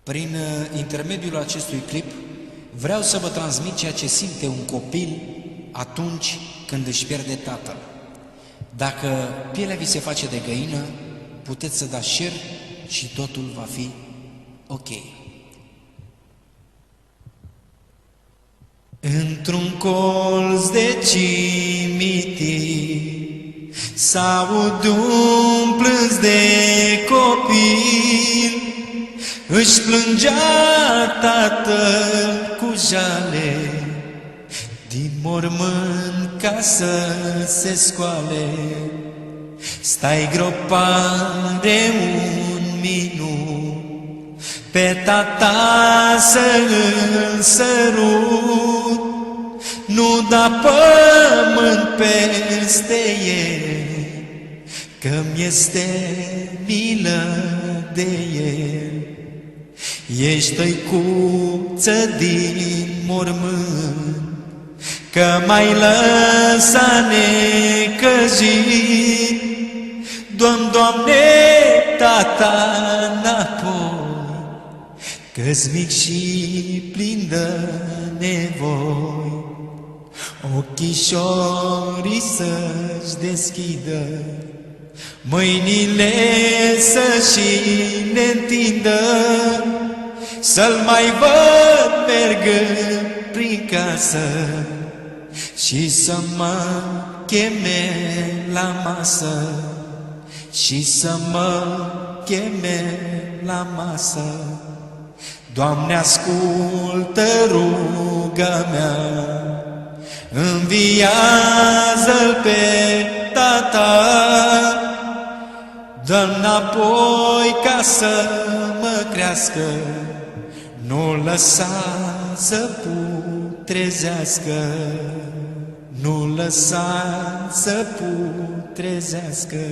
Prin intermediul acestui clip vreau să vă transmit ceea ce simte un copil atunci când își pierde tatăl. Dacă pielea vi se face de găină, puteți să dați share și totul va fi ok. Într-un colț de cimitir s-aud un plâns de copil, își plângea tatăl cu jale din mormânt ca să se scoale. Stai gropat de un minut, pe tata să-l sărut, nu da pământ peste el, că-mi este milă de el. Ești tăicuță din mormânt, că m-ai lăsat necăjit. Doamne, tata, înapoi, că-s mic și plin de nevoi. Ochișorii să-și deschidă, mâinile să-și le întindă, să-l mai văd mergând prin casă și să mă cheme la masă, și să mă cheme la masă. Doamne, ascultă ruga mea, înviază-l pe tata, dă-l înapoi ca să mă crească, nu lăsa să putrezească, nu lăsa să putrezească.